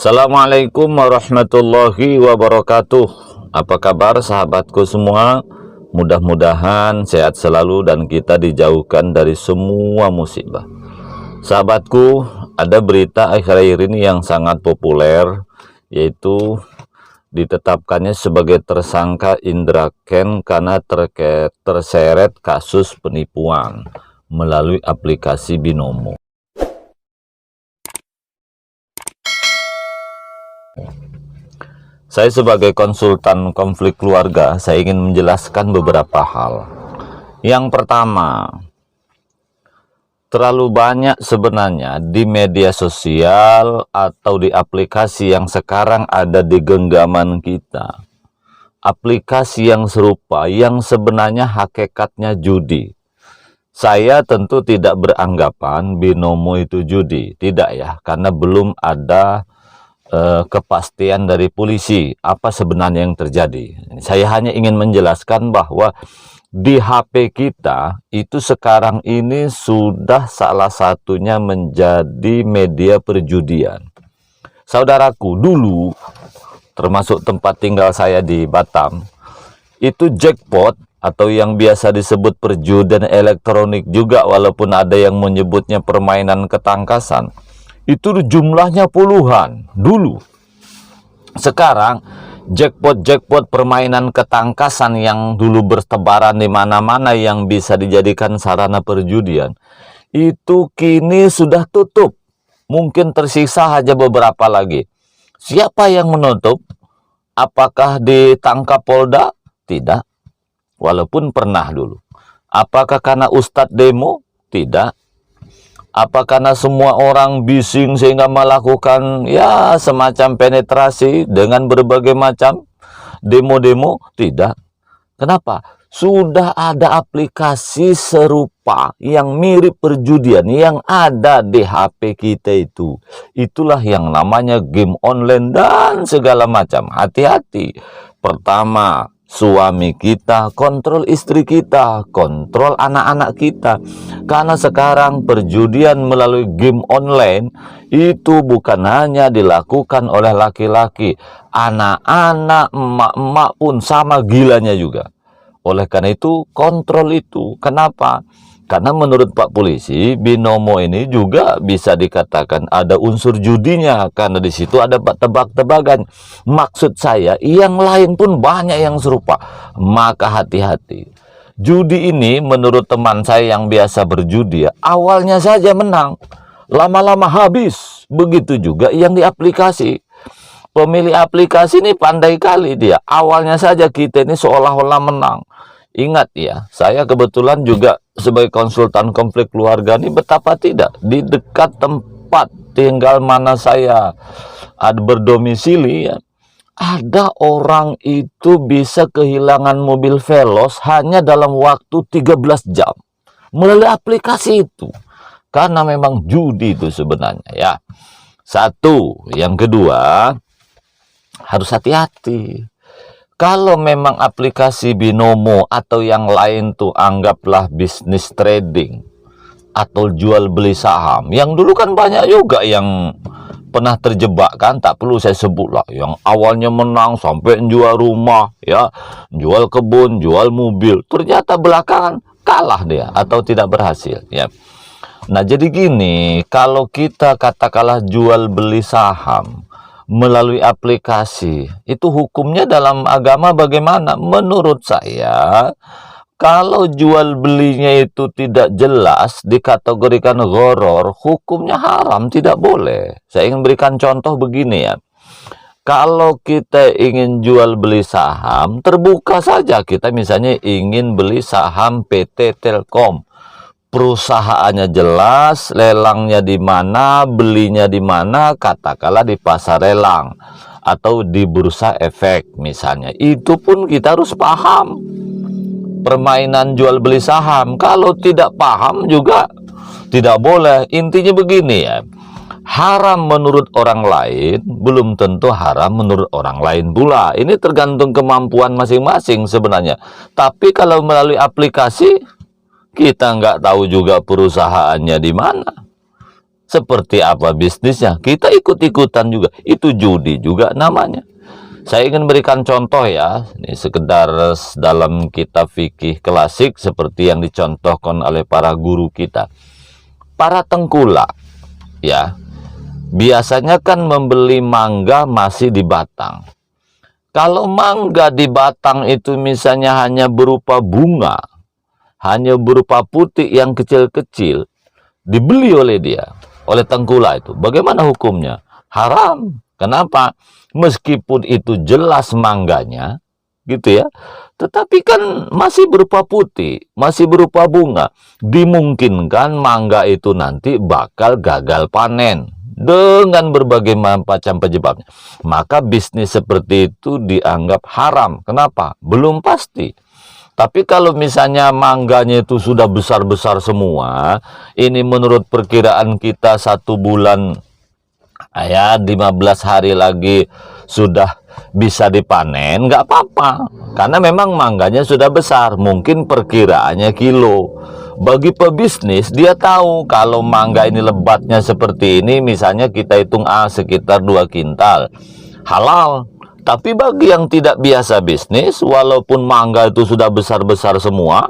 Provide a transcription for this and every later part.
Assalamualaikum warahmatullahi wabarakatuh. Apa kabar sahabatku semua? Mudah-mudahan sehat selalu dan kita dijauhkan dari semua musibah. Sahabatku, ada berita akhir-akhir ini yang sangat populer, yaitu ditetapkannya sebagai tersangka Indra Kents karena terseret kasus penipuan melalui aplikasi Binomo. Saya sebagai konsultan konflik keluarga, saya ingin menjelaskan beberapa hal. Yang pertama, terlalu banyak sebenarnya di media sosial atau di aplikasi yang sekarang ada di genggaman kita. Aplikasi yang serupa yang sebenarnya hakikatnya judi. Saya tentu tidak beranggapan Binomo itu judi, tidak ya, karena belum ada kepastian dari polisi apa sebenarnya yang terjadi. Saya hanya ingin menjelaskan bahwa di HP kita itu sekarang ini sudah salah satunya menjadi media perjudian. Saudaraku, dulu termasuk tempat tinggal saya di Batam, itu jackpot atau yang biasa disebut perjudian elektronik juga, walaupun ada yang menyebutnya permainan ketangkasan, itu jumlahnya puluhan dulu. Sekarang jackpot permainan ketangkasan yang dulu bertebaran di mana-mana yang bisa dijadikan sarana perjudian, itu kini sudah tutup. Mungkin tersisa hanya beberapa lagi. Siapa yang menutup? Apakah ditangkap Polda? Tidak. Walaupun pernah dulu. Apakah karena Ustadz demo? Tidak. Apa karena semua orang bising sehingga melakukan ya semacam penetrasi dengan berbagai macam demo-demo? Tidak. Kenapa? Sudah ada aplikasi serupa yang mirip perjudian yang ada di HP kita itu. Itulah yang namanya game online dan segala macam. Hati-hati. Pertama, suami kita, kontrol istri kita, kontrol anak-anak kita. Karena sekarang perjudian melalui game online itu bukan hanya dilakukan oleh laki-laki, anak-anak, emak-emak pun sama gilanya juga. Oleh karena itu, kontrol itu. Kenapa? Karena menurut Pak Polisi, Binomo ini juga bisa dikatakan ada unsur judinya, karena di situ ada tebak-tebakan. Maksud saya, yang lain pun banyak yang serupa. Maka hati-hati. Judi ini menurut teman saya yang biasa berjudi, awalnya saja menang, lama-lama habis. Begitu juga yang di aplikasi. Pemilik aplikasi ini pandai kali dia. Awalnya saja kita ini seolah-olah menang. Ingat ya, saya kebetulan juga sebagai konsultan konflik keluarga ini, betapa tidak, di dekat tempat tinggal mana saya ada berdomisili ya, ada orang itu bisa kehilangan mobil Veloz hanya dalam waktu 13 jam melalui aplikasi itu. Karena memang judi itu sebenarnya ya. Satu, yang kedua, harus hati-hati. Kalau memang aplikasi Binomo atau yang lain tuh anggaplah bisnis trading atau jual beli saham, yang dulu kan banyak juga yang pernah terjebak kan, tak perlu saya sebut lah, yang awalnya menang sampai jual rumah ya, jual kebun, jual mobil, ternyata belakangan kalah dia atau tidak berhasil ya. Nah jadi gini, kalau kita katakanlah jual beli saham melalui aplikasi, itu hukumnya dalam agama bagaimana? Menurut saya, kalau jual belinya itu tidak jelas, dikategorikan gharar, hukumnya haram, tidak boleh. Saya ingin berikan contoh begini ya. Kalau kita ingin jual beli saham, terbuka saja. Kita misalnya ingin beli saham PT Telkom. Perusahaannya jelas, lelangnya di mana, belinya di mana, katakanlah di pasar lelang atau di bursa efek misalnya. Itu pun kita harus paham permainan jual beli saham. Kalau tidak paham juga tidak boleh. Intinya begini ya, haram menurut orang lain belum tentu haram menurut orang lain pula. Ini tergantung kemampuan masing-masing sebenarnya. Tapi kalau melalui aplikasi, kita nggak tahu juga perusahaannya di mana. Seperti apa bisnisnya? Kita ikut-ikutan juga. Itu judi juga namanya. Saya ingin berikan contoh ya, ini sekedar dalam kitab fikih klasik seperti yang dicontohkan oleh para guru kita. Para tengkulak ya, biasanya kan membeli mangga masih di batang. Kalau mangga di batang itu misalnya hanya berupa bunga, hanya berupa putih yang kecil-kecil, dibeli oleh dia, oleh tengkulak itu, bagaimana hukumnya? Haram. Kenapa? Meskipun itu jelas mangganya, gitu ya, tetapi kan masih berupa putih, masih berupa bunga. Dimungkinkan mangga itu nanti bakal gagal panen dengan berbagai macam penyebabnya. Maka bisnis seperti itu dianggap haram. Kenapa? Belum pasti. Tapi kalau misalnya mangganya itu sudah besar-besar semua, ini menurut perkiraan kita 1 bulan, ya 15 hari lagi sudah bisa dipanen, nggak apa-apa. Karena memang mangganya sudah besar, mungkin perkiraannya kilo. Bagi pebisnis, dia tahu kalau mangga ini lebatnya seperti ini, misalnya kita hitung sekitar 2 kintal, halal. Tapi bagi yang tidak biasa bisnis, walaupun mangga itu sudah besar-besar semua,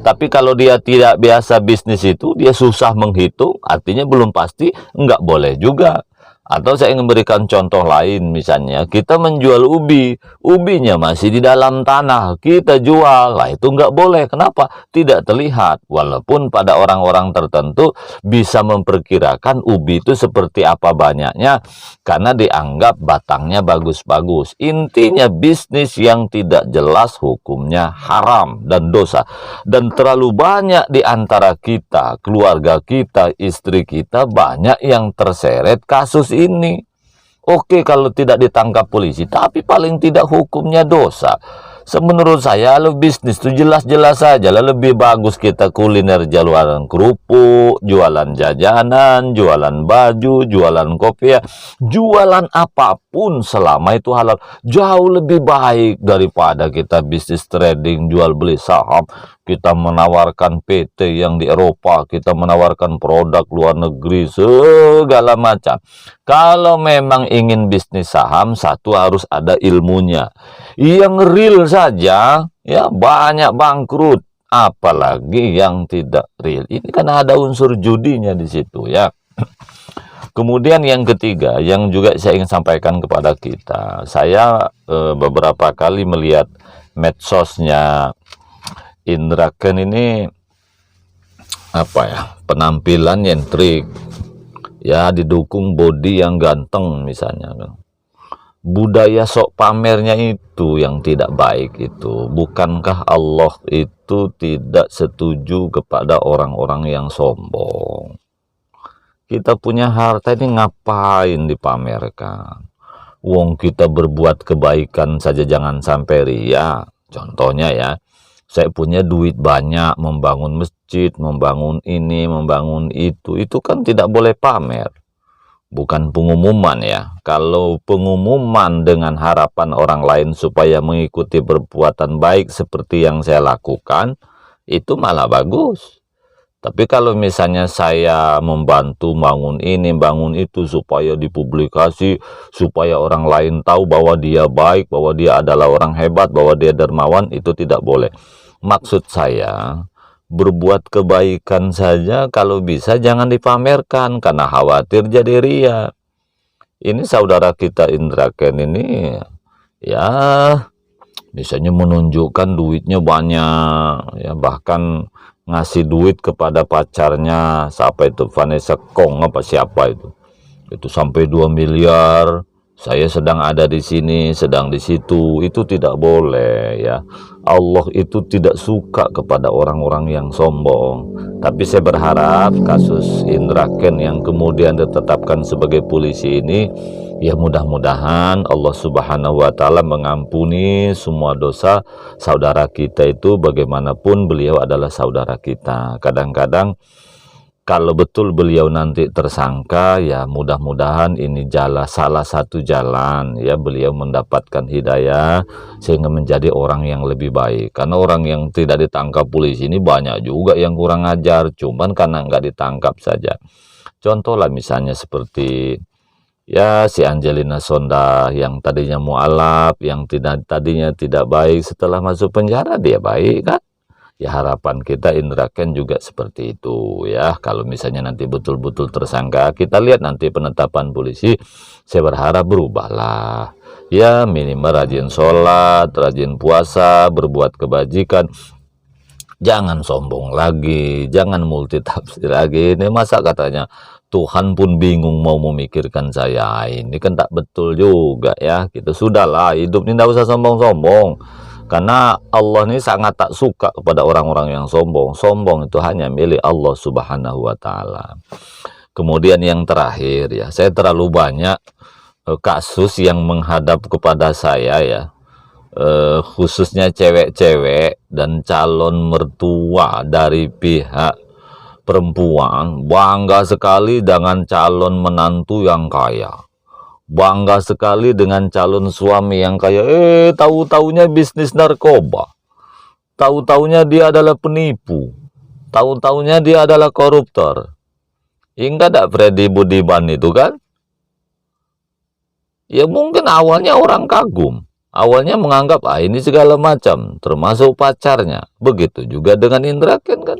tapi kalau dia tidak biasa bisnis itu, dia susah menghitung, artinya belum pasti, nggak boleh juga. Atau saya ingin memberikan contoh lain, misalnya kita menjual ubi, ubinya masih di dalam tanah, kita jual, lah itu nggak boleh. Kenapa? Tidak terlihat, walaupun pada orang-orang tertentu bisa memperkirakan ubi itu seperti apa banyaknya, karena dianggap batangnya bagus-bagus. Intinya bisnis yang tidak jelas hukumnya haram dan dosa. Dan terlalu banyak di antara kita, keluarga kita, istri kita, banyak yang terseret kasus ini. Oke kalau tidak ditangkap polisi, tapi paling tidak hukumnya dosa. Menurut saya lo bisnis itu jelas-jelas saja lah, lebih bagus kita kuliner, jualan kerupuk, jualan jajanan, jualan baju, jualan kopi, ya. Jualan apapun selama itu halal, jauh lebih baik daripada kita bisnis trading, jual beli saham. Kita menawarkan PT yang di Eropa, kita menawarkan produk luar negeri, segala macam. Kalau memang ingin bisnis saham, satu harus ada ilmunya. Yang real saja, ya banyak bangkrut. Apalagi yang tidak real. Ini kan ada unsur judinya di situ ya. Kemudian yang ketiga, yang juga saya ingin sampaikan kepada kita. Saya beberapa kali melihat medsosnya Indra Ken ini, apa ya, penampilan nyentrik ya, didukung body yang ganteng misalnya. Budaya sok pamernya itu yang tidak baik itu. Bukankah Allah itu tidak setuju kepada orang-orang yang sombong? Kita punya harta ini ngapain dipamerkan? Wong kita berbuat kebaikan saja jangan sampai ria. Contohnya ya, saya punya duit banyak, membangun masjid, membangun ini, membangun itu kan tidak boleh pamer. Bukan pengumuman ya. Kalau pengumuman dengan harapan orang lain supaya mengikuti perbuatan baik seperti yang saya lakukan, itu malah bagus. Tapi kalau misalnya saya membantu bangun ini, bangun itu supaya dipublikasi, supaya orang lain tahu bahwa dia baik, bahwa dia adalah orang hebat, bahwa dia dermawan, itu tidak boleh. Maksud saya, berbuat kebaikan saja kalau bisa jangan dipamerkan, karena khawatir jadi ria. Ini saudara kita Indra Ken ini, ya misalnya menunjukkan duitnya banyak, ya bahkan ngasih duit kepada pacarnya, siapa itu, Vanessa Kong apa siapa itu sampai 2 miliar. Saya sedang ada di sini, sedang di situ, itu tidak boleh ya. Allah itu tidak suka kepada orang-orang yang sombong. Tapi saya berharap kasus Indra Ken yang kemudian ditetapkan sebagai polisi ini, ya mudah-mudahan Allah Subhanahu wa Ta'ala mengampuni semua dosa saudara kita itu, bagaimanapun beliau adalah saudara kita. Kadang-kadang kalau betul beliau nanti tersangka, ya mudah-mudahan ini salah satu jalan ya beliau mendapatkan hidayah sehingga menjadi orang yang lebih baik. Karena orang yang tidak ditangkap polisi ini banyak juga yang kurang ajar, cuman karena nggak ditangkap saja. Contoh lah misalnya seperti ya si Angelina Sonda yang tadinya mualaf, yang tadinya tidak baik, setelah masuk penjara dia baik kan. Ya harapan kita Indra Ken juga seperti itu ya. Kalau misalnya nanti betul-betul tersangka, kita lihat nanti penetapan polisi, saya berharap berubahlah. Ya minimal rajin sholat, rajin puasa, berbuat kebajikan. Jangan sombong lagi, jangan multitafsir lagi. Ini masa katanya Tuhan pun bingung mau memikirkan saya. Ini kan tak betul juga ya. Kita sudahlah, hidup ini tidak usah sombong-sombong. Karena Allah ini sangat tak suka kepada orang-orang yang sombong. Sombong itu hanya milik Allah Subhanahu wa Ta'ala. Kemudian yang terakhir ya, saya terlalu banyak kasus yang menghadap kepada saya ya. Khususnya cewek-cewek dan calon mertua dari pihak perempuan bangga sekali dengan calon menantu yang kaya, bangga sekali dengan calon suami yang kaya. Tahu-taunya bisnis narkoba, tahu-taunya dia adalah penipu, tahu-taunya dia adalah koruptor. Hingga tak Freddy Budiman itu kan, ya mungkin awalnya orang kagum, awalnya menganggap ini segala macam, termasuk pacarnya. Begitu juga dengan Indra Ken kan.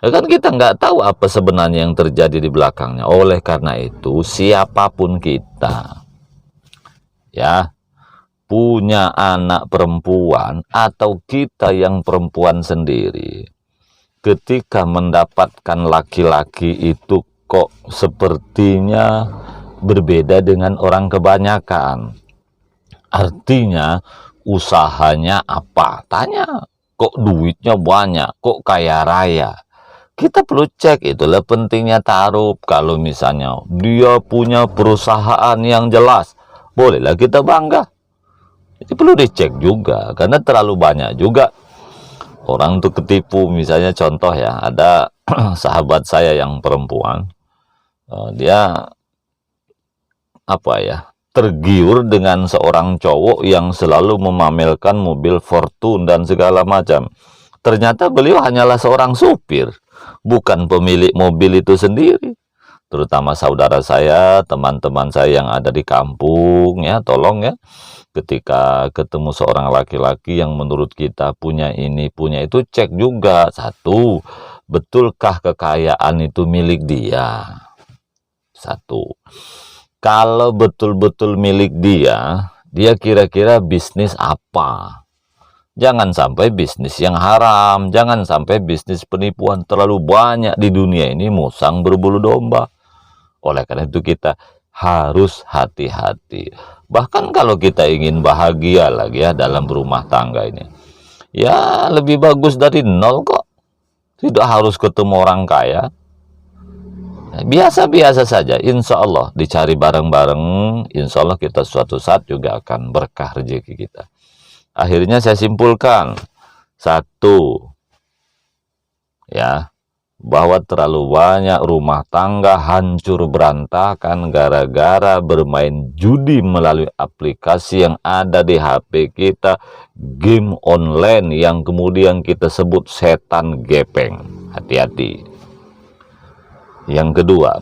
Ya kan kita nggak tahu apa sebenarnya yang terjadi di belakangnya. Oleh karena itu siapapun kita ya, punya anak perempuan atau kita yang perempuan sendiri, ketika mendapatkan laki-laki itu kok sepertinya berbeda dengan orang kebanyakan. Artinya usahanya apa? Tanya. Kok duitnya banyak? Kok kaya raya? Kita perlu cek, itulah pentingnya ta'aruf. Kalau misalnya dia punya perusahaan yang jelas, bolehlah kita bangga. Itu perlu dicek juga, karena terlalu banyak juga orang untuk ketipu. Misalnya contoh ya, ada sahabat saya yang perempuan, dia apa ya, tergiur dengan seorang cowok yang selalu memamerkan mobil Fortune dan segala macam. Ternyata beliau hanyalah seorang supir, bukan pemilik mobil itu sendiri. Terutama saudara saya, teman-teman saya yang ada di kampung ya, tolong ya, ketika ketemu seorang laki-laki yang menurut kita punya ini, punya itu, cek juga. Satu, betulkah kekayaan itu milik dia? Satu. Kalau betul-betul milik dia, dia kira-kira bisnis apa? Jangan sampai bisnis yang haram, jangan sampai bisnis penipuan. Terlalu banyak di dunia ini musang berbulu domba. Oleh karena itu kita harus hati-hati. Bahkan kalau kita ingin bahagia lagi ya dalam rumah tangga ini, ya lebih bagus dari nol kok. Tidak harus ketemu orang kaya. Biasa-biasa saja, insya Allah dicari bareng-bareng, insya Allah kita suatu saat juga akan berkah rezeki kita. Akhirnya saya simpulkan, satu, ya, bahwa terlalu banyak rumah tangga hancur berantakan gara-gara bermain judi melalui aplikasi yang ada di HP kita, game online yang kemudian kita sebut setan gepeng. Hati-hati. Yang kedua,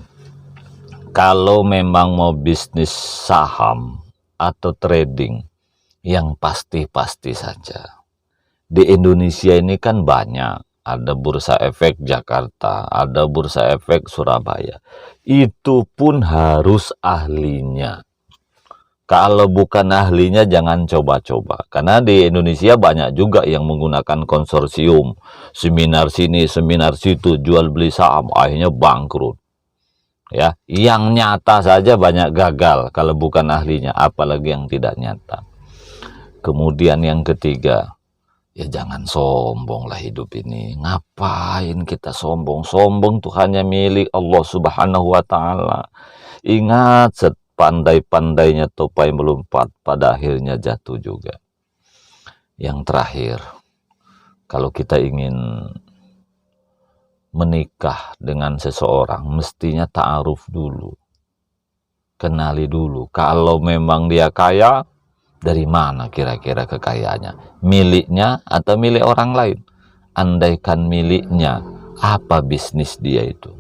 kalau memang mau bisnis saham atau trading, yang pasti-pasti saja. Di Indonesia ini kan banyak, ada Bursa Efek Jakarta, ada Bursa Efek Surabaya. Itu pun harus ahlinya. Kalau bukan ahlinya jangan coba-coba. Karena di Indonesia banyak juga yang menggunakan konsorsium. Seminar sini, seminar situ, jual beli saham, akhirnya bangkrut. Ya, yang nyata saja banyak gagal kalau bukan ahlinya, apalagi yang tidak nyata. Kemudian yang ketiga, ya jangan sombong lah hidup ini. Ngapain kita sombong? Sombong tuh hanya milik Allah Subhanahu wa Ta'ala. Ingat, sepandai-pandainya tupai melompat, pada akhirnya jatuh juga. Yang terakhir, kalau kita ingin menikah dengan seseorang, mestinya ta'aruf dulu. Kenali dulu. Kalau memang dia kaya, dari mana kira-kira kekayaannya? Miliknya atau milik orang lain? Andaikan miliknya, apa bisnis dia itu?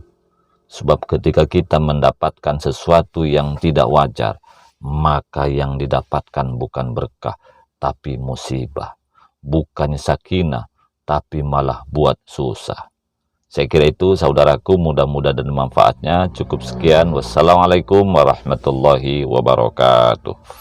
Sebab ketika kita mendapatkan sesuatu yang tidak wajar, maka yang didapatkan bukan berkah, tapi musibah. Bukan sakinah, tapi malah buat susah. Saya kira itu saudaraku, mudah-mudahan dan manfaatnya. Cukup sekian. Wassalamualaikum warahmatullahi wabarakatuh.